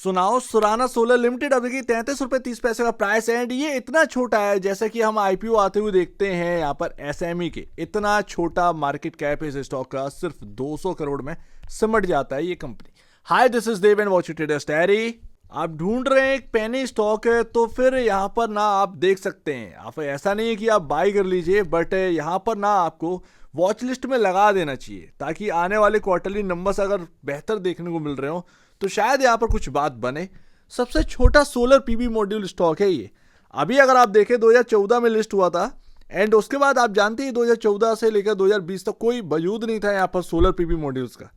सुनाओ Surana solar limited अभी की 33 रुपए 30 पैसे का प्राइस है। एंड ये इतना छोटा है, जैसे कि हम आईपीओ आते हुए देखते हैं यहाँ पर एसएमई के, इतना छोटा मार्केट कैप है इस स्टॉक का, सिर्फ 200 करोड़ में सिमट जाता है ये company. Hi, this is Dev and watch it starry. आप ढूंढ रहे हैं एक पेनी स्टॉक है तो फिर यहाँ पर ना आप देख सकते हैं, आप ऐसा नहीं है कि आप बाई कर लीजिए, बट यहाँ पर ना आपको वॉच लिस्ट में लगा देना चाहिए, ताकि आने वाले क्वार्टरली नंबर्स अगर बेहतर देखने को मिल रहे हो तो शायद यहाँ पर कुछ बात बने। सबसे छोटा सोलर पीवी मॉड्यूल स्टॉक है ये। अभी अगर आप देखें 2014 में लिस्ट हुआ था, एंड उसके बाद आप जानते हैं 2014 से लेकर 2020 तक कोई वजूद नहीं था यहाँ पर सोलर पीवी मॉड्यूल्स का,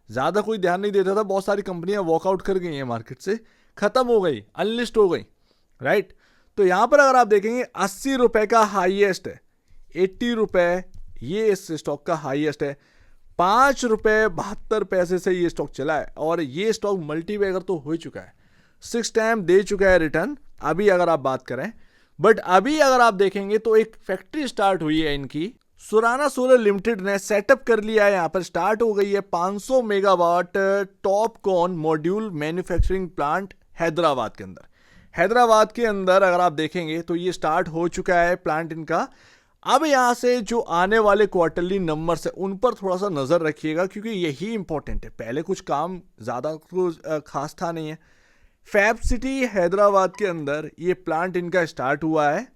ज़्यादा कोई ध्यान नहीं देता था। बहुत सारी कंपनियां वॉकआउट कर गई हैं मार्केट से, खत्म हो गई, अनलिस्ट हो गई, राइट। तो यहाँ पर अगर आप देखेंगे 80 रुपए का हाईएस्ट है, 80 रुपए ये इस स्टॉक का हाईएस्ट है। 5 रुपए 72 पैसे से ये स्टॉक चला है, और ये स्टॉक मल्टीबैगर तो हो चुका है, 6 टाइम दे चुका है रिटर्न अभी अगर आप बात करें। बट अभी अगर आप देखेंगे तो एक फैक्ट्री स्टार्ट हुई है इनकी, सुराना सोलर लिमिटेड ने सेटअप कर लिया है, यहाँ पर स्टार्ट हो गई है 500 megawatt Topcon module manufacturing plant Hyderabad के अंदर। हैदराबाद के अंदर अगर आप देखेंगे तो ये स्टार्ट हो चुका है प्लांट इनका। अब यहाँ से जो आने वाले क्वार्टरली नंबर्स है उन पर थोड़ा सा नजर रखिएगा, क्योंकि यही इंपॉर्टेंट है। पहले कुछ काम ज़्यादा कुछ खास था नहीं है। फैब सिटी हैदराबाद के अंदर ये प्लांट इनका स्टार्ट हुआ है।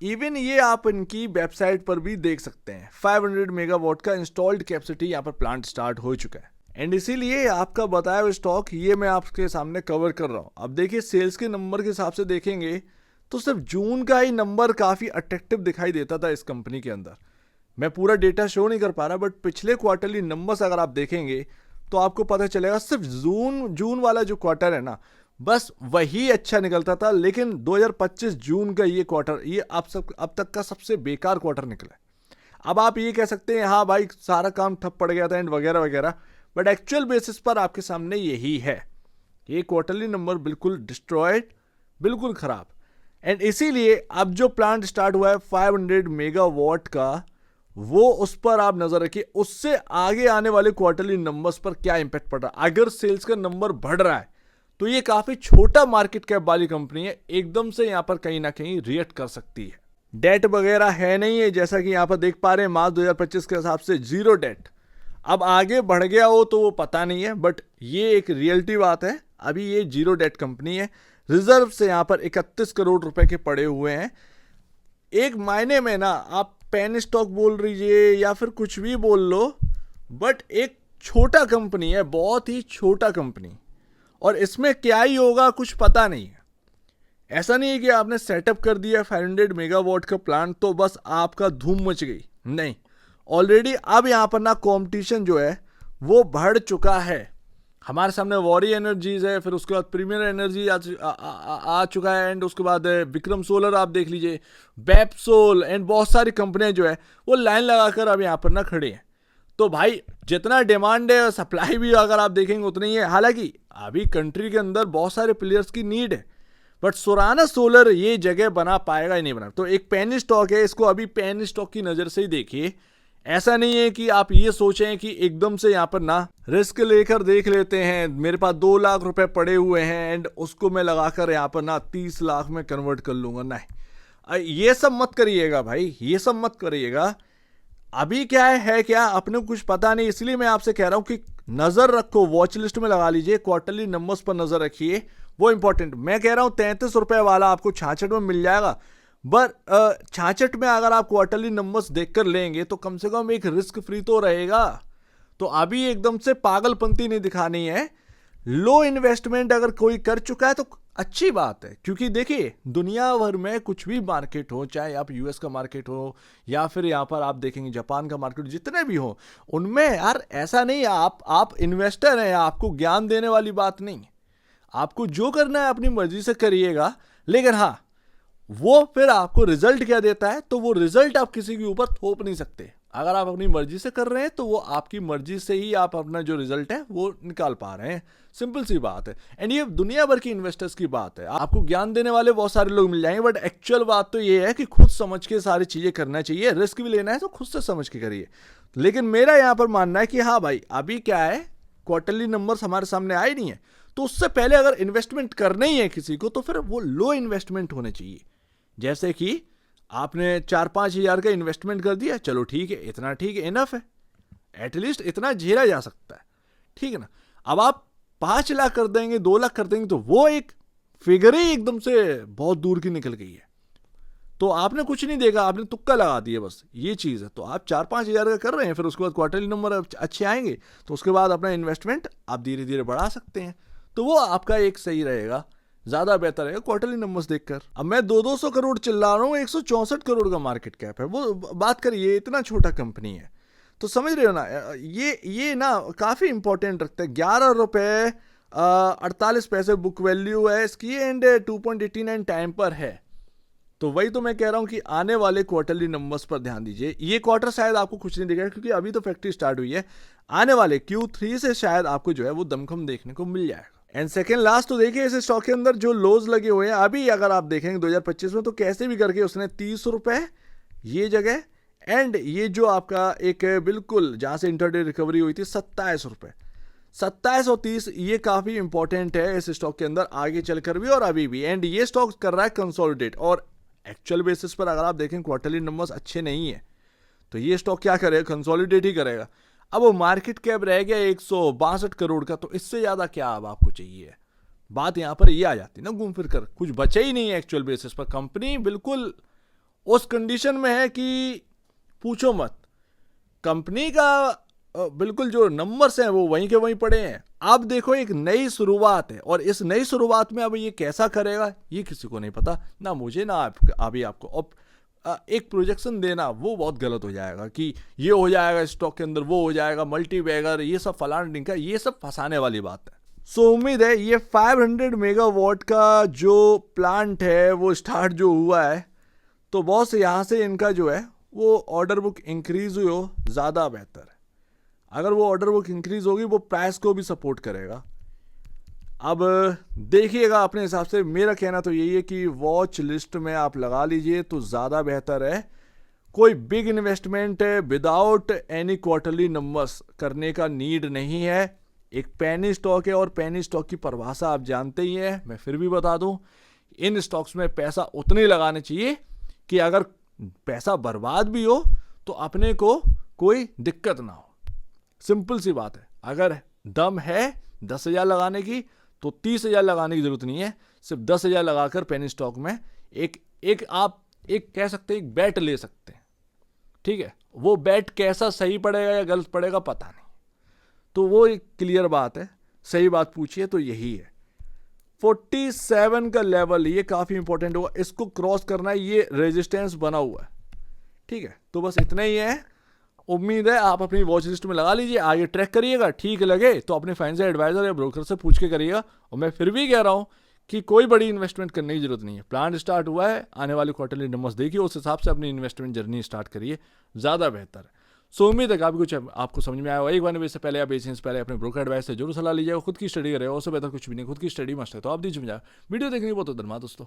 इवन ये आप इनकी वेबसाइट पर भी देख सकते हैं, 500 मेगावाट का इंस्टॉल्ड कैपेसिटी यहाँ पर प्लांट स्टार्ट हो चुका है। एंड इसीलिए आपका बताया हुआ स्टॉक ये मैं आपके सामने कवर कर रहा हूँ। अब देखिए सेल्स के नंबर के हिसाब से देखेंगे तो सिर्फ जून का ही नंबर काफ़ी अट्रैक्टिव दिखाई देता था इस कंपनी के अंदर। मैं पूरा डेटा शो नहीं कर पा रहा, बट पिछले क्वार्टरली नंबर्स अगर आप देखेंगे तो आपको पता चलेगा सिर्फ जून वाला जो क्वार्टर है ना, बस वही अच्छा निकलता था। लेकिन 2025 जून का ये क्वार्टर, ये अब तक का सबसे बेकार क्वार्टर निकला है। अब आप ये कह सकते हैं हाँ भाई सारा काम ठप पड़ गया था एंड वगैरह वगैरह, बट एक्चुअल बेसिस पर आपके सामने यही है। ये क्वार्टरली नंबर बिल्कुल डिस्ट्रॉयड, बिल्कुल खराब। एंड इसीलिए अब जो प्लांट स्टार्ट हुआ है 500 मेगावाट का, वो उस पर आप नजर रखिए, उससे आगे आने वाले क्वार्टरली नंबर्स पर क्या इंपैक्ट पड़ रहा है। अगर सेल्स का नंबर बढ़ रहा है तो ये काफी छोटा मार्केट कैप वाली कंपनी है, एकदम से यहां पर कहीं ना कहीं रिएक्ट कर सकती है। डेट वगैरह है नहीं है, जैसा कि यहां पर देख पा रहे हैं मार्च 2025 के हिसाब से जीरो डेट। अब आगे बढ़ गया हो तो वो पता नहीं है, बट ये एक रियलिटी बात है, अभी ये जीरो डेट कंपनी है। रिजर्व से यहां पर 31 करोड़ रुपए के पड़े हुए हैं। एक मायने में ना आप पेन स्टॉक बोल लीजिए या फिर कुछ भी बोल लो, बट एक छोटा कंपनी है, बहुत ही छोटा कंपनी, और इसमें क्या ही होगा कुछ पता नहीं है। ऐसा नहीं है कि आपने सेटअप कर दिया 500 मेगावाट का प्लांट तो बस आपका धूम मच गई, नहीं। ऑलरेडी अब यहाँ पर ना कंपटीशन जो है वो बढ़ चुका है। हमारे सामने वॉरी एनर्जीज है, फिर उसके बाद प्रीमियर एनर्जी आ चुका है, एंड उसके बाद विक्रम सोलर आप देख लीजिए, बेपसोल, एंड बहुत सारी कंपनियां जो है वो लाइन लगाकर अब यहाँ पर ना खड़ी हैं। तो भाई जितना डिमांड है सप्लाई भी अगर आप देखेंगे उतनी ही है। हालांकि अभी कंट्री के अंदर बहुत सारे प्लेयर्स की नीड है, बट सुराना सोलर ये जगह बना पाएगा ही नहीं बना। तो एक पेनी स्टॉक है, इसको अभी पेनी स्टॉक की नज़र से ही देखिए। ऐसा नहीं है कि आप ये सोचें कि एकदम से यहाँ पर ना रिस्क लेकर देख लेते हैं, मेरे पास 2 लाख रुपए पड़े हुए हैं एंड उसको मैं लगाकर यहाँ पर ना 30 लाख में कन्वर्ट कर लूंगा। नहीं, ये सब मत करिएगा भाई, ये सब मत करिएगा। अभी क्या है क्या अपने को कुछ पता नहीं, इसलिए मैं आपसे कह रहा हूं कि नजर रखो, वॉच लिस्ट में लगा लीजिए, क्वार्टरली नंबर्स पर नजर रखिए, वो इंपॉर्टेंट। मैं कह रहा हूं 33 रुपए वाला आपको 66 में मिल जाएगा, बट 66 में अगर आप क्वार्टरली नंबर्स देखकर लेंगे तो कम से कम एक रिस्क फ्री तो रहेगा। तो अभी एकदम से पागलपंती नहीं दिखानी है। लो इन्वेस्टमेंट अगर कोई कर चुका है तो अच्छी बात है, क्योंकि देखिए दुनिया भर में कुछ भी मार्केट हो, चाहे आप यूएस का मार्केट हो या फिर यहाँ पर आप देखेंगे जापान का मार्केट, जितने भी हो उनमें यार ऐसा नहीं, आप इन्वेस्टर हैं, आपको ज्ञान देने वाली बात नहीं। आपको जो करना है अपनी मर्जी से करिएगा, लेकिन हाँ वो फिर आपको रिजल्ट क्या देता है तो वो रिजल्ट आप किसी के ऊपर थोप नहीं सकते। अगर आप अपनी मर्जी से कर रहे हैं तो वो आपकी मर्जी से ही आप अपना जो रिजल्ट है वो निकाल पा रहे हैं, सिंपल सी बात है। एंड ये दुनिया भर की इन्वेस्टर्स की बात है, आपको ज्ञान देने वाले बहुत सारे लोग मिल जाएंगे, बट एक्चुअल बात तो ये है कि खुद समझ के सारी चीजें करना चाहिए। रिस्क भी लेना है तो खुद से समझ के करिए। लेकिन मेरा यहाँ पर मानना है कि हाँ भाई अभी क्या है, क्वार्टरली नंबर्स हमारे सामने आए नहीं है, तो उससे पहले अगर इन्वेस्टमेंट करना ही है किसी को तो फिर वो लो इन्वेस्टमेंट होने चाहिए। जैसे कि आपने 4-5 हज़ार का इन्वेस्टमेंट कर दिया, चलो ठीक है, इतना ठीक है, इनफ है, एटलीस्ट इतना झेला जा सकता है, ठीक है ना। अब आप 5 लाख कर देंगे, 2 लाख कर देंगे तो वो एक फिगर ही एकदम से बहुत दूर की निकल गई है। तो आपने कुछ नहीं देखा, आपने तुक्का लगा दिया, बस ये चीज़ है। तो आप 4-5 हज़ार का कर रहे हैं, फिर उसके बाद क्वार्टरली नंबर अच्छे आएंगे तो उसके बाद अपना इन्वेस्टमेंट आप धीरे धीरे बढ़ा सकते हैं। तो वो आपका एक सही रहेगा, ज़्यादा बेहतर रहेगा क्वार्टरली नंबर्स देखकर। अब मैं 200 करोड़ चिल्ला रहा हूँ, 164 करोड़ का मार्केट कैप है, वो बात करिए, इतना छोटा कंपनी है। तो समझ रहे हो ना, ये ना काफ़ी इंपॉर्टेंट रखता है। 11 रुपये 48 पैसे बुक वैल्यू है इसकी एंड 2.89 टाइम पर है। तो वही तो मैं कह रहा हूँ कि आने वाले क्वार्टरली नंबर्स पर ध्यान दीजिए। ये क्वार्टर शायद आपको कुछ नहीं दिखेगा क्योंकि अभी तो फैक्ट्री स्टार्ट हुई है, आने वाले Q3 से शायद आपको जो है वो दमखम देखने को मिल जाएगा। एंड सेकेंड लास्ट तो देखिए, इस स्टॉक के अंदर जो लोज लगे हुए हैं अभी अगर आप देखेंगे 2025 में, तो कैसे भी करके उसने 30 रुपये ये जगह एंड ये जो आपका एक बिल्कुल जहाँ से इंटरडे रिकवरी हुई थी 27 रुपये, 27 और 30, ये काफ़ी इंपॉर्टेंट है इस स्टॉक के अंदर आगे चलकर भी और अभी भी। एंड ये स्टॉक कर रहा है कंसोलिडेट, और एक्चुअल बेसिस पर अगर आप देखें क्वार्टरली नंबर्स अच्छे नहीं है तो ये स्टॉक क्या करेगा, कंसोलिडेट ही करेगा। अब वो मार्केट कैप रह गया 162 करोड़ का, तो इससे ज़्यादा क्या अब आपको चाहिए। बात यहाँ पर ये आ जाती ना घूम फिर कर, कुछ बचा ही नहीं है एक्चुअल बेसिस पर। कंपनी बिल्कुल उस कंडीशन में है कि पूछो मत, कंपनी का बिल्कुल जो नंबर्स हैं वो वहीं के वहीं पड़े हैं। अब देखो एक नई शुरुआत है और इस नई शुरुआत में अब ये कैसा करेगा ये किसी को नहीं पता, ना मुझे ना अभी आपको। अब एक प्रोजेक्शन देना वो बहुत गलत हो जाएगा कि ये हो जाएगा स्टॉक के अंदर, वो हो जाएगा मल्टी बैगर, ये सब फलान डिंका, ये सब फंसाने वाली बात है। सो उम्मीद है ये 500 मेगावाट का जो प्लांट है वो स्टार्ट जो हुआ है, तो बहुत से यहाँ से इनका जो है वो ऑर्डर बुक इंक्रीज हुई हो ज़्यादा बेहतर है। अगर वो ऑर्डर बुक इंक्रीज होगी वो प्राइस को भी सपोर्ट करेगा। अब देखिएगा अपने हिसाब से, मेरा कहना तो यही है कि वॉच लिस्ट में आप लगा लीजिए तो ज़्यादा बेहतर है। कोई big investment without any quarterly numbers करने का नीड नहीं है। एक पेनी स्टॉक है और पेनी स्टॉक की परिभाषा आप जानते ही हैं, मैं फिर भी बता दूं, इन स्टॉक्स में पैसा उतने लगाने चाहिए कि अगर पैसा बर्बाद भी हो तो अपने को कोई दिक्कत ना हो। सिंपल सी बात है, अगर दम है 10,000 लगाने की तो 30,000 लगाने की जरूरत नहीं है। सिर्फ 10,000 लगाकर पेनी स्टॉक में आप कह सकते हैं एक बैट ले सकते हैं, ठीक है। वो बैट कैसा सही पड़ेगा या गलत पड़ेगा पता नहीं, तो वो एक क्लियर बात है। सही बात पूछिए तो यही है 47 का लेवल, ये काफ़ी इंपॉर्टेंट होगा, इसको क्रॉस करना है, ये रेजिस्टेंस बना हुआ है, ठीक है। तो बस इतना ही है, उम्मीद है आप अपनी वॉच लिस्ट में लगा लीजिए, आगे ट्रैक करिएगा। ठीक लगे तो अपने फाइनेंशियल एडवाइजर या ब्रोकर से पूछ के करिएगा। और मैं फिर भी कह रहा हूँ कि कोई बड़ी इन्वेस्टमेंट करने की जरूरत नहीं है। प्लान स्टार्ट हुआ है, आने वाले क्वार्टरली नंबर्स देखिए, उस हिसाब से अपनी इन्वेस्टमेंट जर्नी स्टार्ट करिए, ज़्यादा बेहतर है। सो उम्मीद है काफ़ी कुछ आपको समझ में आया होगा। एक बार निवेश से पहले या बेचने से पहले अपने ब्रोकर एडवाइस से जरूर सलाह लीजिएगा। खुद की स्टडी करेगा, उससे बेहतर कुछ भी नहीं, खुद की स्टडी मस्ट है तो आप दीजिए। वीडियो देखने की बहुत धन्यवाद दोस्तों।